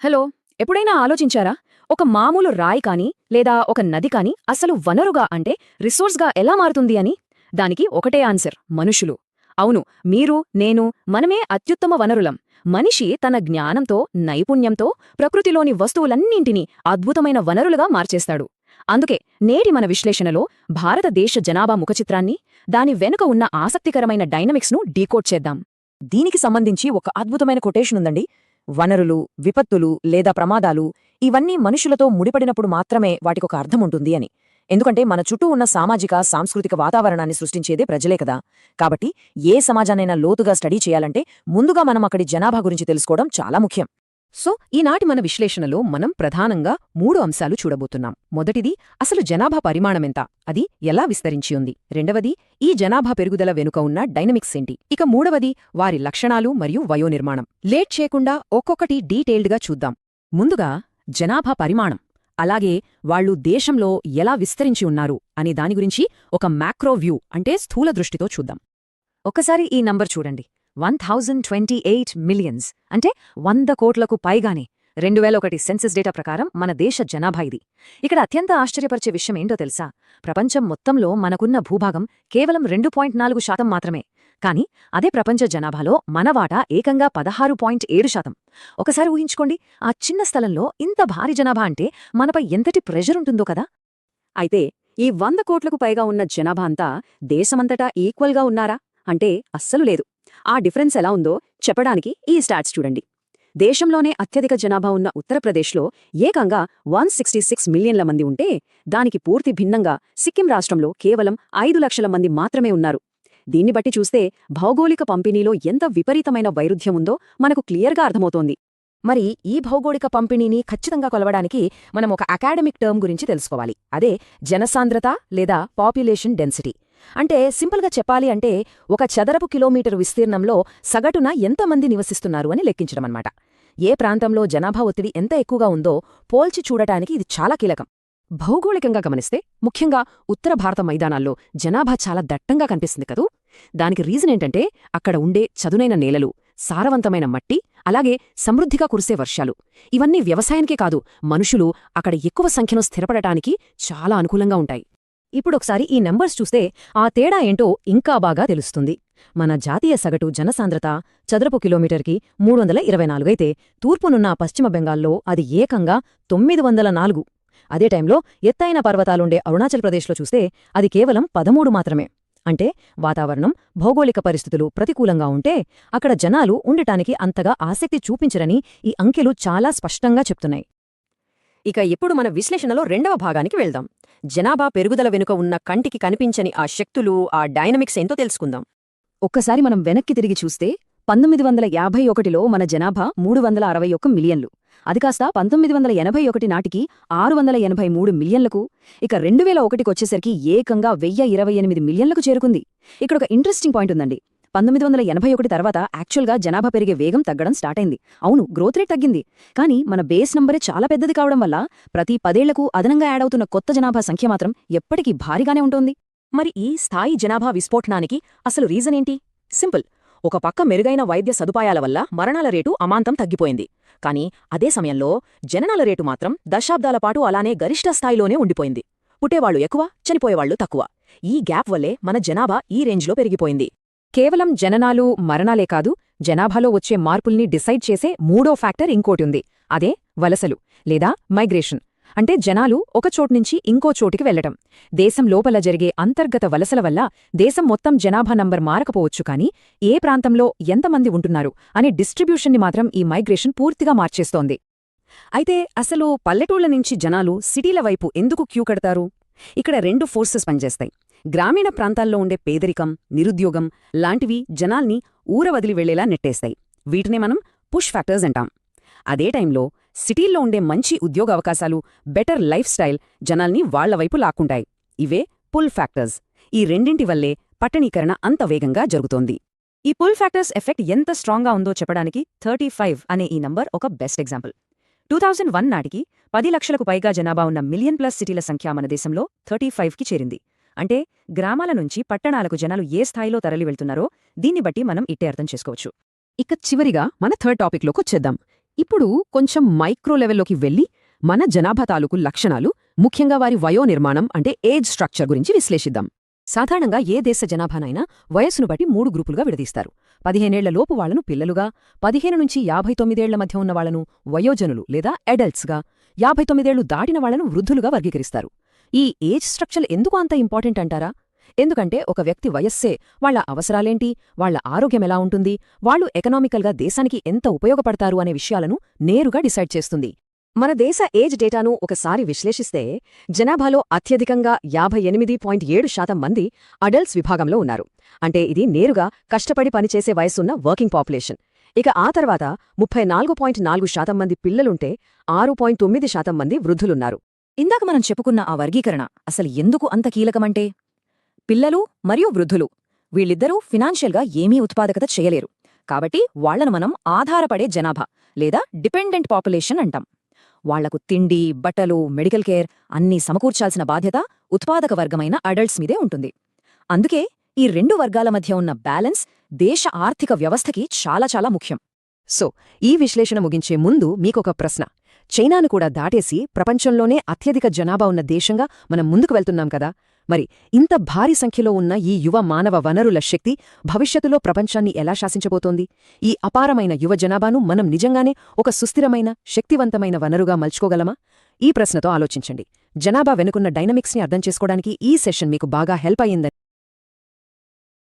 Hello, ఎప్పుడైనా ఆలోచించారా? ఒక మామూలు రాయి కానీ లేదా ఒక నది కానీ అసలు వనరుగా అంటే రిసోర్స్గా ఎలా మారుతుంది అని? దానికి ఒకటే ఆన్సర్: మనుషులు. అవును, మీరు, నేను, మనమే అత్యుత్తమ వనరులం. మనిషి తన జ్ఞానంతో, నైపుణ్యంతో ప్రకృతిలోని వస్తువులన్నింటినీ అద్భుతమైన వనరులుగా మార్చేస్తాడు. అందుకే నేటి మన విశ్లేషణలో భారతదేశ జనాభా ముఖచిత్రాన్ని, దాని వెనుక ఉన్న ఆసక్తికరమైన డైనమిక్స్ను డీకోడ్ చేద్దాం. దీనికి సంబంధించి ఒక అద్భుతమైన కొటేషన్ ఉందండి. వనరులు, విపత్తులు లేదా ప్రమాదాలు ఇవన్నీ మనుషులతో ముడిపడినప్పుడు మాత్రమే వాటికొక అర్థముంటుంది అని. ఎందుకంటే మన చుట్టూ ఉన్న సామాజిక, సాంస్కృతిక వాతావరణాన్ని సృష్టించేదే ప్రజలే కదా. కాబట్టి ఏ సమాజాన్నైనా లోతుగా స్టడీ చేయాలంటే ముందుగా మనం అక్కడి జనాభా గురించి తెలుసుకోవడం చాలా ముఖ్యం. సో ఈనాటి మన విశ్లేషణలో మనం ప్రధానంగా 3 అంశాలు చూడబోతున్నాం. మొదటిది, అసలు జనాభా పరిమాణమెంత, అది ఎలా విస్తరించి ఉంది. రెండవది, ఈ జనాభా పెరుగుదల వెనుక ఉన్న డైనమిక్స్ ఏంటి. ఇక మూడవది, వారి లక్షణాలు మరియు వయోనిర్మాణం. లేట్ చేయకుండా ఒక్కొక్కటి డీటెయిల్డ్గా చూద్దాం. ముందుగా జనాభా పరిమాణం, అలాగే వాళ్లు దేశంలో ఎలా విస్తరించి ఉన్నారు అనే దాని గురించి ఒక మ్యాక్రో వ్యూ అంటే స్థూల దృష్టితో చూద్దాం. ఒకసారి ఈ నంబర్ చూడండి. 1028 మిలియన్స్ అంటే 100 కోట్లకు పైగానే 2001 సెన్సస్ డేటా ప్రకారం మన దేశ జనాభా ఇది. ఇక్కడ అత్యంత ఆశ్చర్యపరిచే విషయం ఏంటో తెలుసా? ప్రపంచం మొత్తంలో మనకున్న భూభాగం కేవలం 2.4% మాత్రమే. కాని అదే ప్రపంచ జనాభాలో మన వాటా ఏకంగా 16.7%. ఒకసారి ఊహించుకోండి, ఆ చిన్న స్థలంలో ఇంత భారీ జనాభా అంటే మనపై ఎంతటి ప్రెషర్ ఉంటుందో కదా. అయితే ఈ 100 కోట్లకు పైగా ఉన్న జనాభా అంతా దేశమంతటా ఈక్వల్గా ఉన్నారా అంటే అస్సలు లేదు. ఆ డిఫరెన్స్ ఎలా ఉందో చెప్పడానికి ఈ స్టాట్స్ చూడండి. దేశంలోనే అత్యధిక జనాభా ఉన్న ఉత్తరప్రదేశ్లో ఏకంగా 166 మిలియన్ల మంది ఉంటే, దానికి పూర్తి భిన్నంగా సిక్కిం రాష్ట్రంలో కేవలం 5 లక్షల మంది మాత్రమే ఉన్నారు. దీన్ని బట్టి చూస్తే భౌగోళిక పంపిణీలో ఎంత విపరీతమైన వైరుధ్యముందో మనకు క్లియర్గా అర్థమవుతోంది. మరి ఈ భౌగోళిక పంపిణీని ఖచ్చితంగా కొలవడానికి మనం ఒక అకాడమిక్ టర్మ్ గురించి తెలుసుకోవాలి. అదే జనసాంద్రత లేదా పాపులేషన్ డెన్సిటీ. అంటే సింపుల్గా చెప్పాలి అంటే ఒక చదరపు కిలోమీటరు విస్తీర్ణంలో సగటున ఎంతమంది నివసిస్తున్నారు అని లెక్కించడమన్నమాట. ఏ ప్రాంతంలో జనాభా ఒత్తిడి ఎంత ఎక్కువగా ఉందో పోల్చి చూడటానికి ఇది చాలా కీలకం. భౌగోళికంగా గమనిస్తే ముఖ్యంగా ఉత్తర భారత మైదానాల్లో జనాభా చాలా దట్టంగా కనిపిస్తుంది కదూ. దానికి రీజన్ ఏంటంటే అక్కడ ఉండే చదునైన నేలలు, సారవంతమైన మట్టి, అలాగే సమృద్ధిగా కురిసే వర్షాలు. ఇవన్నీ వ్యవసాయానికే కాదు, మనుషులు అక్కడ ఎక్కువ సంఖ్యను స్థిరపడటానికి చాలా అనుకూలంగా ఉంటాయి. ఇప్పుడొకసారి ఈ నెంబర్స్ చూస్తే ఆ తేడా ఏంటో ఇంకా బాగా తెలుస్తుంది. మన జాతీయ సగటు జనసాంద్రత చదరపు కిలోమీటర్కి 324 అయితే, తూర్పునున్న పశ్చిమ బెంగాల్లో అది ఏకంగా 904. అదే టైంలో ఎత్తైన పర్వతాలుండే అరుణాచల్ ప్రదేశ్లో చూస్తే అది కేవలం 13 మాత్రమే. అంటే వాతావరణం, భౌగోళిక పరిస్థితులు ప్రతికూలంగా ఉంటే అక్కడ జనాలు ఉండటానికి అంతగా ఆసక్తి చూపించరని ఈ అంకెలు చాలా స్పష్టంగా చెప్తున్నాయి. ఇక ఇప్పుడు మన విశ్లేషణలో రెండవ భాగానికి వెళ్దాం. జనాభా పెరుగుదల వెనుక ఉన్న కంటికి కనిపించని ఆ శక్తులు, ఆ డైనమిక్స్ ఏంటో తెలుసుకుందాం. ఒక్కసారి మనం వెనక్కి తిరిగి చూస్తే 1951లో మన జనాభా 361 మిలియన్లు. అది కాస్త 1981 నాటికి 683 మిలియన్లకు, ఇక 2001కొచ్చేసరికి ఏకంగా 1028 మిలియన్లకు చేరుకుంది. ఇక్కడొక ఇంట్రెస్టింగ్ పాయింట్ ఉందండి. 1981 తర్వాత యాక్చువల్గా జనాభా పెరిగే వేగం తగ్గడం స్టార్ట్ అయింది. అవును, గ్రోత్ రేట్ తగ్గింది. కానీ మన బేస్ నంబరే చాలా పెద్దది కావడం వల్ల ప్రతి 10 ఏళ్లకు అదనంగా యాడ్ అవుతున్న కొత్త జనాభా సంఖ్య మాత్రం ఎప్పటికీ భారీగానే ఉంటుంది. మరి ఈ స్థాయి జనాభా విస్ఫోటనానికి అసలు రీజన్ ఏంటి? సింపుల్. ఒక పక్క మెరుగైన వైద్య సదుపాయాల వల్ల మరణాల రేటు అమాంతం తగ్గిపోయింది. కానీ అదే సమయంలో జననాల రేటు మాత్రం దశాబ్దాల పాటు అలానే గరిష్ట స్థాయిలోనే ఉండిపోయింది. పుట్టేవాళ్లు ఎక్కువ, చనిపోయేవాళ్లు తక్కువ. ఈ గ్యాప్ వల్లే మన జనాభా ఈ రేంజ్లో పెరిగిపోయింది. కేవలం జననాలు, మరణాలే కాదు, జనాభాలో వచ్చే మార్పుల్ని డిసైడ్ చేసే మూడో ఫ్యాక్టర్ ఇంకోటి. అదే వలసలు లేదా మైగ్రేషన్. అంటే జనాలు ఒక చోట్నుంచి ఇంకో చోటికి వెళ్లటం. దేశం లోపల జరిగే అంతర్గత వలసల వల్ల దేశం మొత్తం జనాభా నంబర్ మారకపోవచ్చు, కానీ ఏ ప్రాంతంలో ఎంతమంది ఉంటున్నారు అనే డిస్ట్రిబ్యూషన్ని మాత్రం ఈ మైగ్రేషన్ పూర్తిగా మార్చేస్తోంది. అయితే అసలు పల్లెటూళ్ల నుంచి జనాలు సిటీల వైపు ఎందుకు క్యూ కడతారు? ఇక్కడ 2 ఫోర్సెస్ పనిచేస్తాయి. గ్రామీణ ప్రాంతాల్లో ఉండే పేదరికం, నిరుద్యోగం లాంటివి జనాల్ని ఊర వదిలి వెళ్లేలా నెట్టేస్తాయి. వీటినే మనం పుష్ ఫ్యాక్టర్స్ అంటాం. అదే టైంలో సిటీల్లో ఉండే మంచి ఉద్యోగ అవకాశాలు, బెటర్ లైఫ్ స్టైల్ జనాల్ని వాళ్లవైపు లాక్కుంటాయి. ఇవే పుల్ ఫ్యాక్టర్స్. ఈ రెండింటి వల్లే పట్టణీకరణ అంత వేగంగా జరుగుతోంది. ఈ పుల్ ఫ్యాక్టర్స్ ఎఫెక్ట్ ఎంత స్ట్రాంగ్గా ఉందో చెప్పడానికి 35 అనే ఈ నంబర్ ఒక బెస్ట్ ఎగ్జాంపుల్. 2001 నాటికి 10 లక్షలకు పైగా జనాభా ఉన్న మిలియన్ ప్లస్ సిటీల సంఖ్య మన దేశంలో 35కి చేరింది. అంటే గ్రామాల నుంచి పట్టణాలకు జనాలు ఏ స్థాయిలో తరలి వెళ్తున్నారో దీన్ని బట్టి మనం ఇట్టే అర్థం చేసుకోవచ్చు. ఇక చివరిగా మన థర్డ్ టాపిక్లోకొచ్చేద్దాం. ఇప్పుడు కొంచెం మైక్రో లెవెల్లోకి వెళ్లి మన జనాభా తాలూకు లక్షణాలు, ముఖ్యంగా వారి వయో నిర్మాణం అంటే ఏజ్ స్ట్రక్చర్ గురించి విశ్లేషిద్దాం. సాధారణంగా ఏ దేశ జనాభానైనా వయస్సును బట్టి 3 గ్రూపులుగా విడదీస్తారు. 15 లోపు వాళ్లను పిల్లలుగా, 15 నుంచి 59 మధ్య ఉన్న వాళ్లను వయోజనులు లేదా అడల్ట్స్గా, 59 దాటిన వాళ్లను వృద్ధులుగా వర్గీకరిస్తారు. ఈ ఏజ్ స్ట్రక్చర్ ఎందుకు అంత ఇంపార్టెంట్ అంటారా? ఎందుకంటే ఒక వ్యక్తి వయస్సే వాళ్ల అవసరాలేంటి, వాళ్ల ఆరోగ్యమెలా ఉంటుంది, వాళ్లు ఎకనామికల్గా దేశానికి ఎంత ఉపయోగపడతారు అనే విషయాలను నేరుగా డిసైడ్ చేస్తుంది. మన దేశ ఏజ్ డేటాను ఒకసారి విశ్లేషిస్తే జనాభాలో అత్యధికంగా 58.7% మంది అడల్ట్స్ విభాగంలో ఉన్నారు. అంటే ఇది నేరుగా కష్టపడి పనిచేసే వయసున్న వర్కింగ్ పాపులేషన్. ఇక ఆ తర్వాత 34.4% మంది పిల్లలుంటే 6.9% మంది వృద్ధులున్నారు. ఇందాక మనం చెప్పుకున్న ఆ వర్గీకరణ అసలు ఎందుకు అంత కీలకమంటే, పిల్లలు మరియు వృద్ధులు వీళ్ళిద్దరూ ఫినాన్షియల్గా ఏమీ ఉత్పాదకత చేయలేరు. కాబట్టి వాళ్లను మనం ఆధారపడే జనాభా లేదా డిపెండెంట్ పాపులేషన్ అంటాం. వాళ్లకు తిండి, బట్టలు, మెడికల్ కేర్ అన్నీ సమకూర్చాల్సిన బాధ్యత ఉత్పాదక వర్గమైన అడల్ట్స్ మీదే ఉంటుంది. అందుకే ఈ 2 వర్గాల మధ్య ఉన్న బ్యాలెన్స్ దేశ ఆర్థిక వ్యవస్థకి చాలా చాలా ముఖ్యం. సో ఈ విశ్లేషణ ముగించే ముందు మీకొక ప్రశ్న. చైనాను కూడా దాటేసి ప్రపంచంలోనే అత్యధిక జనాభా ఉన్న దేశంగా మనం ముందుకు వెళ్తున్నాం కదా. మరి ఇంత భారీ సంఖ్యలో ఉన్న ఈ యువ మానవ వనరుల శక్తి భవిష్యత్తులో ప్రపంచాన్ని ఎలా శాసించబోతోంది? ఈ అపారమైన యువ జనాభాను మనం నిజంగానే ఒక సుస్థిరమైన, శక్తివంతమైన వనరుగా మలుచుకోగలమా? ఈ ప్రశ్నతో ఆలోచించండి. జనాభా వెనుకున్న డైనమిక్స్ని అర్థం చేసుకోవడానికి ఈ సెషన్ మీకు బాగా హెల్ప్ అయ్యిందని